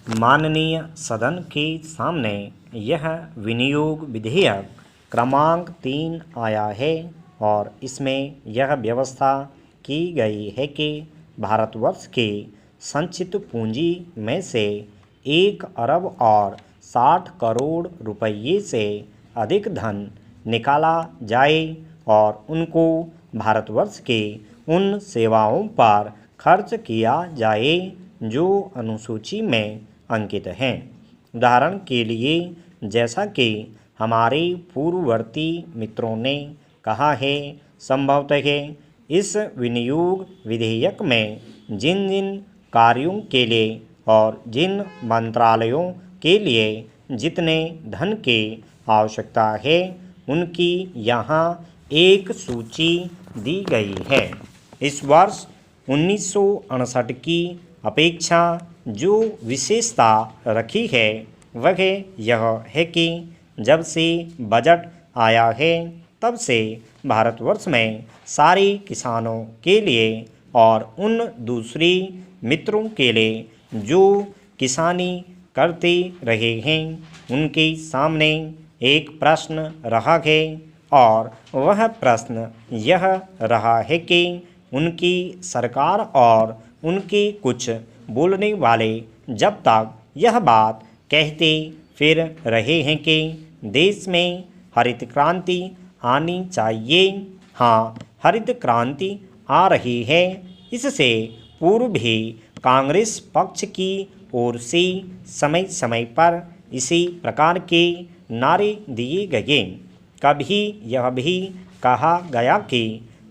माननीय सदन के सामने यह विनियोग विधेयक क्रमांक 3 आया है और इसमें यह व्यवस्था की गई है कि भारतवर्ष के संचित पूंजी में से 1 अरब और 60 करोड़ रुपये से अधिक धन निकाला जाए और उनको भारतवर्ष के उन सेवाओं पर खर्च किया जाए जो अनुसूची में अंकित हैं। उदाहरण के लिए, जैसा कि हमारे पूर्ववर्ती मित्रों ने कहा है, संभवतः इस विनियोग विधेयक में जिन जिन कार्यों के लिए और जिन मंत्रालयों के लिए जितने धन की आवश्यकता है, उनकी यहाँ एक सूची दी गई है। इस वर्ष 1968 की अपेक्षा जो विशेषता रखी है वह यह है कि जब से बजट आया है तब से भारतवर्ष में सारे किसानों के लिए और उन दूसरे मित्रों के लिए जो किसानी करते रहे हैं उनके सामने एक प्रश्न रहा है और वह प्रश्न यह रहा है कि उनकी सरकार और उनके कुछ बोलने वाले जब तक यह बात कहते फिर रहे हैं कि देश में हरित क्रांति आनी चाहिए। हाँ, हरित क्रांति आ रही है। इससे पूर्व भी कांग्रेस पक्ष की ओर से समय समय पर इसी प्रकार के नारे दिए गए। कभी यह भी कहा गया कि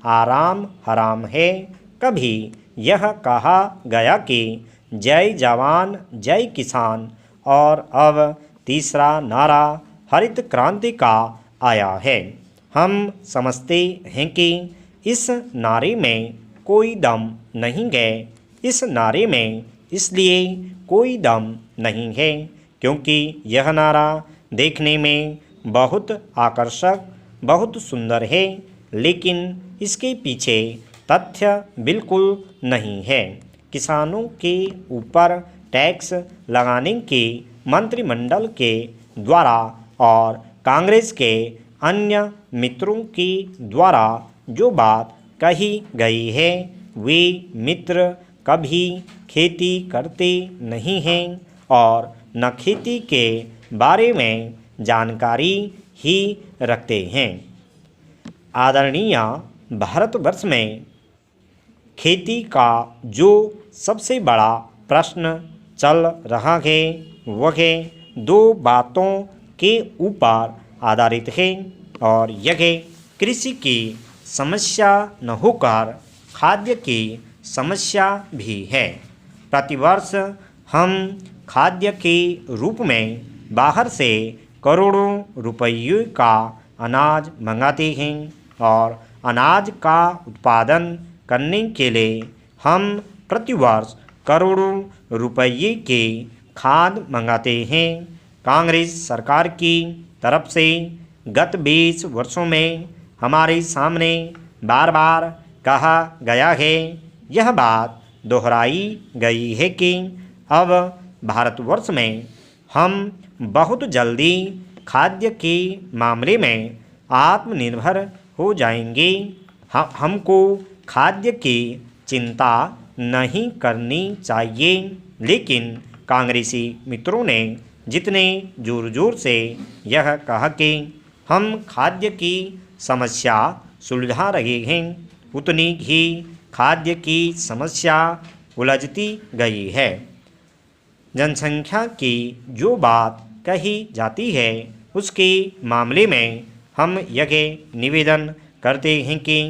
आराम हराम है, कभी यह कहा गया कि जय जवान जय किसान, और अब तीसरा नारा हरित क्रांति का आया है। हम समझते हैं कि इस नारे में कोई दम नहीं है। इस नारे में इसलिए कोई दम नहीं है क्योंकि यह नारा देखने में बहुत आकर्षक, बहुत सुंदर है, लेकिन इसके पीछे तथ्य बिल्कुल नहीं है। किसानों के ऊपर टैक्स लगाने के मंत्रिमंडल के द्वारा और कांग्रेस के अन्य मित्रों के द्वारा जो बात कही गई है, वे मित्र कभी खेती करते नहीं हैं और न खेती के बारे में जानकारी ही रखते हैं। आदरणीय, भारतवर्ष में खेती का जो सबसे बड़ा प्रश्न चल रहा है वह 2 बातों के ऊपर आधारित है और यह कृषि की समस्या न होकर खाद्य की समस्या भी है। प्रतिवर्ष हम खाद्य के रूप में बाहर से करोड़ों रुपयों का अनाज मंगाते हैं और अनाज का उत्पादन करने के लिए हम प्रतिवर्ष करोड़ों रुपये के खाद मंगाते हैं। कांग्रेस सरकार की तरफ से गत 20 वर्षों में हमारे सामने बार बार कहा गया है, यह बात दोहराई गई है कि अब भारतवर्ष में हम बहुत जल्दी खाद्य के मामले में आत्मनिर्भर हो जाएंगे। हमको खाद्य की चिंता नहीं करनी चाहिए, लेकिन कांग्रेसी मित्रों ने जितने जोर जोर से यह कहा कि हम खाद्य की समस्या सुलझा रहे हैं, उतनी ही खाद्य की समस्या उलझती गई है। जनसंख्या की जो बात कही जाती है उसके मामले में हम यह निवेदन करते हैं कि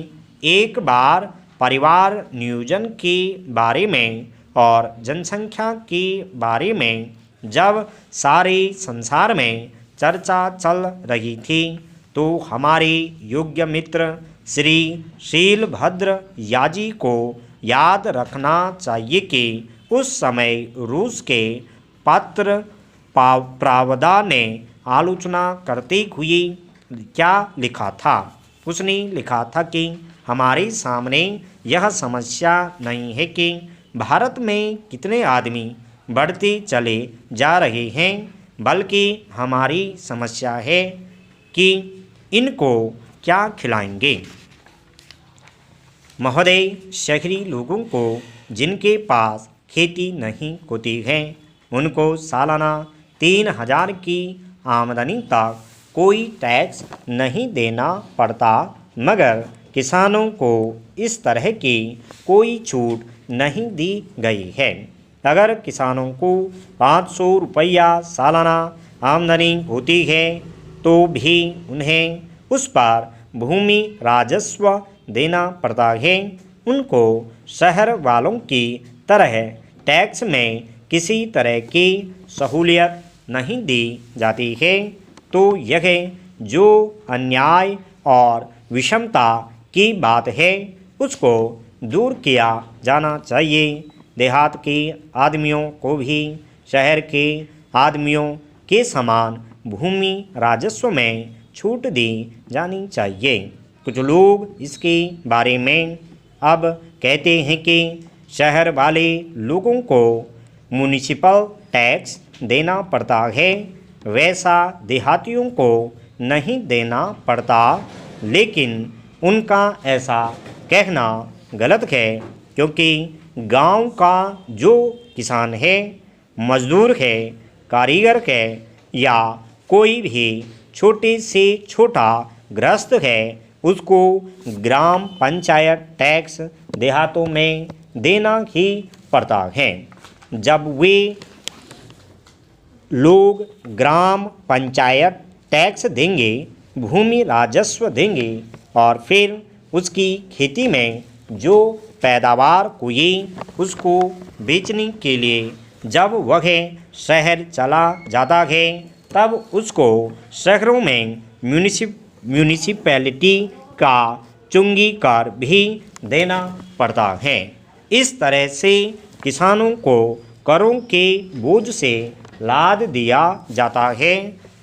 एक बार परिवार नियोजन के बारे में और जनसंख्या के बारे में जब सारे संसार में चर्चा चल रही थी तो हमारे योग्य मित्र श्री शीलभद्र याजी को याद रखना चाहिए कि उस समय रूस के पत्र प्रावदा ने आलोचना करते हुए क्या लिखा था। उसने लिखा था कि हमारे सामने यह समस्या नहीं है कि भारत में कितने आदमी बढ़ते चले जा रहे हैं, बल्कि हमारी समस्या है कि इनको क्या खिलाएंगे। महोदय, शहरी लोगों को जिनके पास खेती नहीं होती है, उनको सालाना 3,000 की आमदनी तक कोई टैक्स नहीं देना पड़ता, मगर किसानों को इस तरह की कोई छूट नहीं दी गई है। अगर किसानों को 500 रुपया सालाना आमदनी होती है तो भी उन्हें उस पर भूमि राजस्व देना पड़ता है। उनको शहर वालों की तरह टैक्स में किसी तरह की सहूलियत नहीं दी जाती है। तो यह जो अन्याय और विषमता की बात है, उसको दूर किया जाना चाहिए। देहात के आदमियों को भी शहर के आदमियों के समान भूमि राजस्व में छूट दी जानी चाहिए। कुछ लोग इसके बारे में अब कहते हैं कि शहर वाले लोगों को म्युनिसिपल टैक्स देना पड़ता है, वैसा देहातियों को नहीं देना पड़ता। लेकिन उनका ऐसा कहना गलत है, क्योंकि गांव का जो किसान है, मजदूर है, कारीगर है या कोई भी छोटे से छोटा गृहस्थ है, उसको ग्राम पंचायत टैक्स देहातों में देना ही पड़ता है। जब वे लोग ग्राम पंचायत टैक्स देंगे, भूमि राजस्व देंगे और फिर उसकी खेती में जो पैदावार हुई उसको बेचने के लिए जब वह शहर चला जाता है, तब उसको शहरों में म्यूनिसिपैलिटी का चुंगी कर भी देना पड़ता है। इस तरह से किसानों को करों के बोझ से लाद दिया जाता है।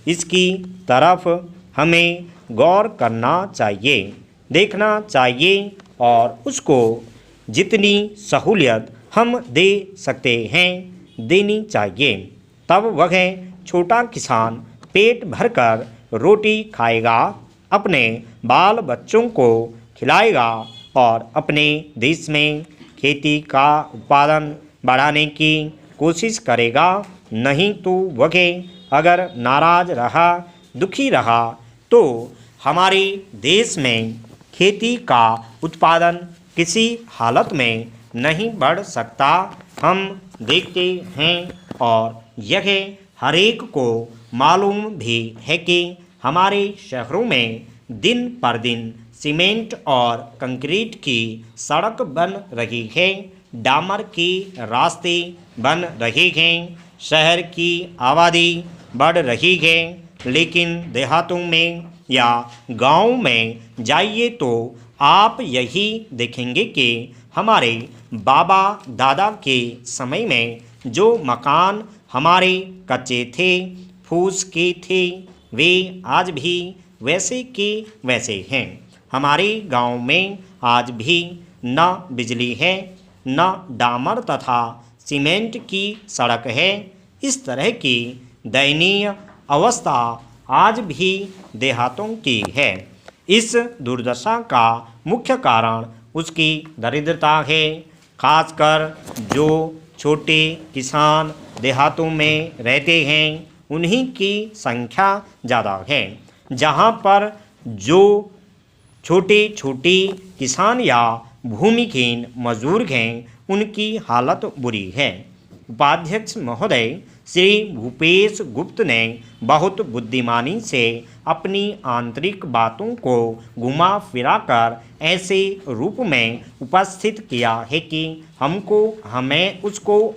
इसकी तरफ हमें गौर करना चाहिए, देखना चाहिए और उसको जितनी सहूलियत हम दे सकते हैं देनी चाहिए। तब वह छोटा किसान पेट भरकर रोटी खाएगा, अपने बाल बच्चों को खिलाएगा और अपने देश में खेती का उत्पादन बढ़ाने की कोशिश करेगा। नहीं तो वह अगर नाराज रहा, दुखी रहा, तो हमारे देश में खेती का उत्पादन किसी हालत में नहीं बढ़ सकता। हम देखते हैं और यह हर एक को मालूम भी है कि हमारे शहरों में दिन पर दिन सीमेंट और कंक्रीट की सड़क बन रही है, डामर के रास्ते बन रहे हैं, शहर की आबादी बढ़ रही है। लेकिन देहातों में या गांव में जाइए तो आप यही देखेंगे कि हमारे बाबा दादा के समय में जो मकान हमारे कच्चे थे, फूस के थे, वे आज भी वैसे के वैसे हैं। हमारे गांव में आज भी न बिजली है, न डामर तथा सीमेंट की सड़क है। इस तरह की दयनीय अवस्था आज भी देहातों की है। इस दुर्दशा का मुख्य कारण उसकी दरिद्रता है। खासकर जो छोटे किसान देहातों में रहते हैं, उन्हीं की संख्या ज़्यादा है। जहाँ पर जो छोटे छोटे किसान या भूमिहीन मजदूर हैं, उनकी हालत बुरी है। उपाध्यक्ष महोदय श्री भूपेश गुप्त ने बहुत बुद्धिमानी से अपनी आंतरिक बातों को घुमा फिरा कर ऐसे रूप में उपस्थित किया है कि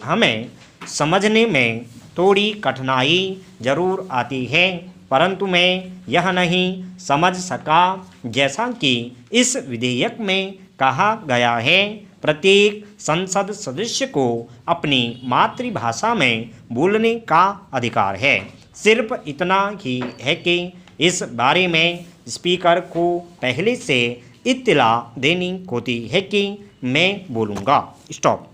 हमें समझने में थोड़ी कठिनाई जरूर आती है, परंतु मैं यह नहीं समझ सका, जैसा कि इस विधेयक में कहा गया है, प्रत्येक संसद सदस्य को अपनी मातृभाषा में बोलने का अधिकार है। सिर्फ इतना ही है कि इस बारे में स्पीकर को पहले से इत्तला देनी होती है कि मैं बोलूँगा। स्टॉप।